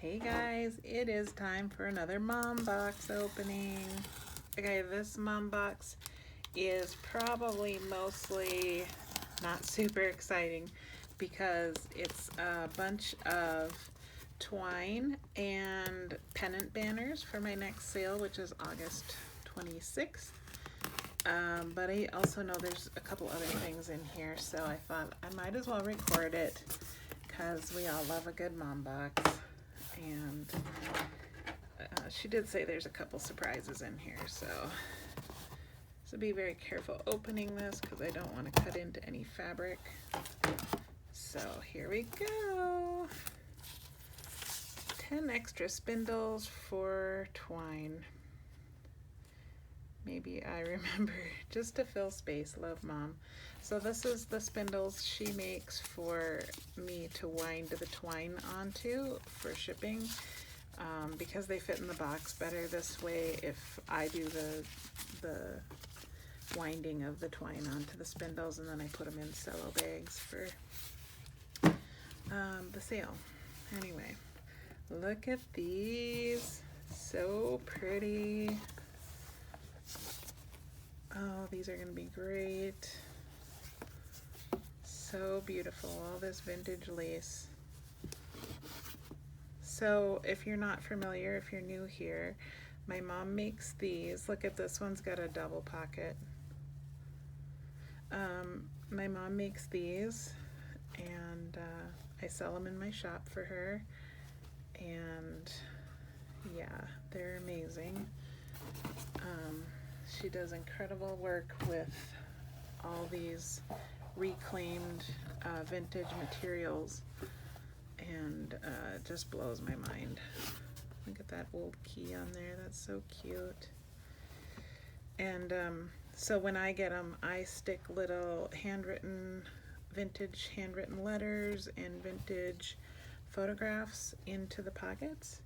Hey guys, it is time for another mom box opening. Okay, this mom box is probably mostly not super exciting because it's a bunch of twine and pennant banners for my next sale, which is August 26th. But I also know there's a couple other things in here, so I thought I might as well record it because we all love a good mom box. And she did say there's a couple surprises in here, so be very careful opening this because I don't want to cut into any fabric. So here we go. 10 extra spindles for twine. Maybe I remember, just to fill space. Love, Mom. So this is the spindles she makes for me to wind the twine onto for shipping, because they fit in the box better this way if I do the winding of the twine onto the spindles, and then I put them in cello bags for the sale. Anyway, look at these. So pretty. Oh, these are going to be great. So beautiful, all this vintage lace. So if you're not familiar, if you're new here, my mom makes these. Look at this one's got a double pocket. My mom makes these, and I sell them in my shop for her. And yeah, they're amazing. She does incredible work with all these reclaimed vintage materials, and it just blows my mind. Look at that old key on there, that's so cute. And so when I get them, I stick little vintage handwritten letters and vintage photographs into the pockets,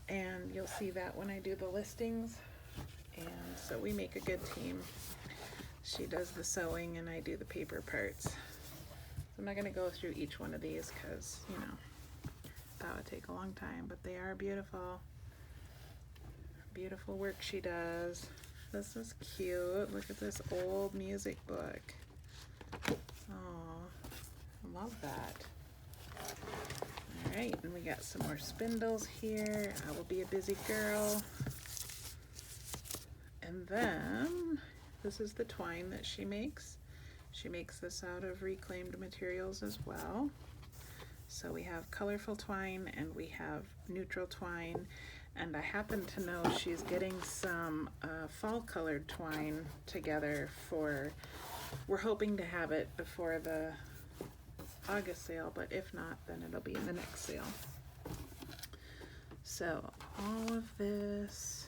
and you'll see that when I do the listings. And so we make a good team. She does the sewing and I do the paper parts. So I'm not going to go through each one of these because, you know, that would take a long time, but they are beautiful. Beautiful work she does. This is cute. Look at this old music book. Oh, I love that. All right, and we got some more spindles here. I will be a busy girl. And then this is the twine that she makes. She makes this out of reclaimed materials as well. So we have colorful twine and we have neutral twine. And I happen to know she's getting some fall colored twine together we're hoping to have it before the August sale, but if not, then it'll be in the next sale. So all of this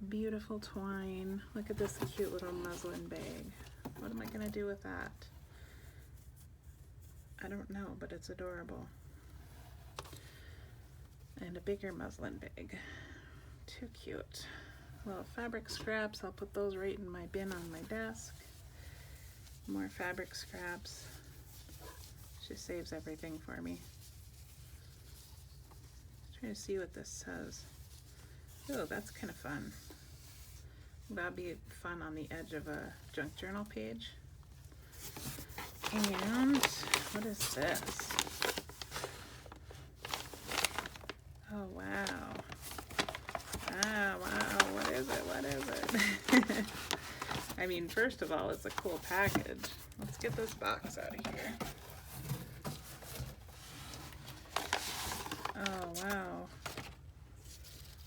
beautiful twine. Look at this cute little muslin bag. What am I gonna do with that? I don't know, but it's adorable. And a bigger muslin bag. Too cute. Little fabric scraps. I'll put those right in my bin on my desk. More fabric scraps. She saves everything for me. Trying to see what this says. Oh, that's kind of fun. That'd be fun on the edge of a junk journal page. And what is this? Oh, wow. Ah, wow, what is it? What is it? I mean, first of all, it's a cool package. Let's get this box out of here. Oh, wow.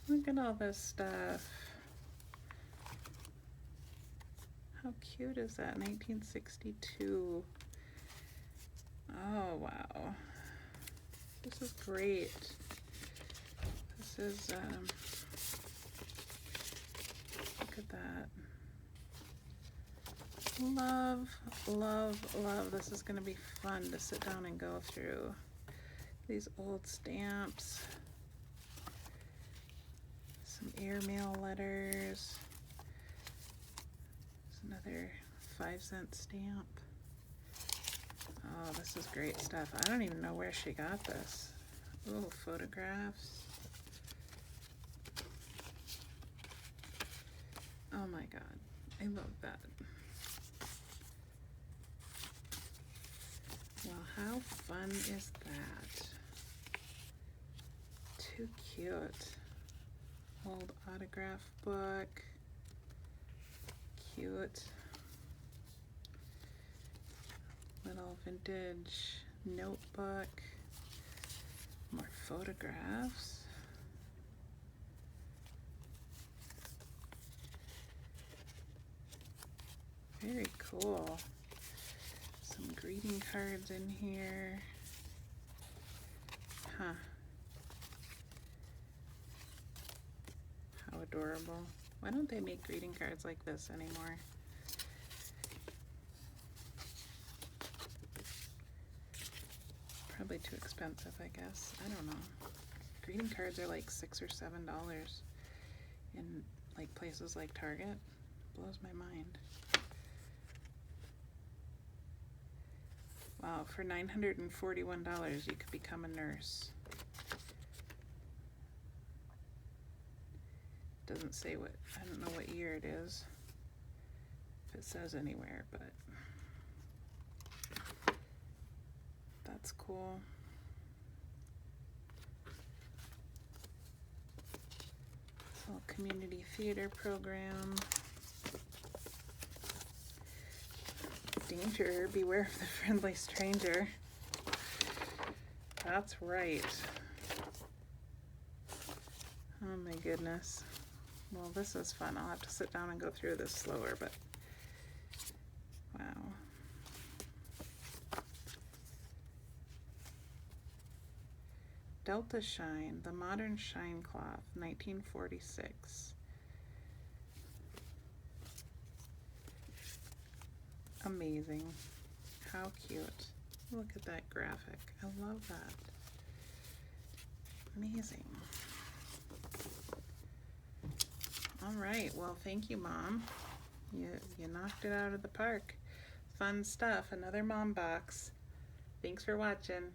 Look at all this stuff. How cute is that? 1962. Oh, wow. This is great. This is, look at that. Love, love, love. This is going to be fun to sit down and go through these old stamps. Some airmail letters. Another 5-cent stamp. Oh, this is great stuff. I don't even know where she got this. Oh, photographs. Oh my god, I love that. Well, how fun is that? Too cute. Old autograph book. Cute. Little vintage notebook. More photographs. Very cool. Some greeting cards in here. Huh. How adorable. Why don't they make greeting cards like this anymore? Probably too expensive, I guess. I don't know. Greeting cards are like $6 or $7 in like places like Target. Blows my mind. Wow, for $941 you could become a nurse. Doesn't say what, I don't know what year it is, if it says anywhere, but that's cool. This little community theater program. Danger, beware of the friendly stranger. That's right. Oh my goodness. Well, this is fun. I'll have to sit down and go through this slower, but wow. Delta Shine, the modern shine cloth, 1946. Amazing. How cute. Look at that graphic. I love that. Amazing. All right, well, thank you, Mom. You knocked it out of the park. Fun stuff. Another Mom box. Thanks for watching.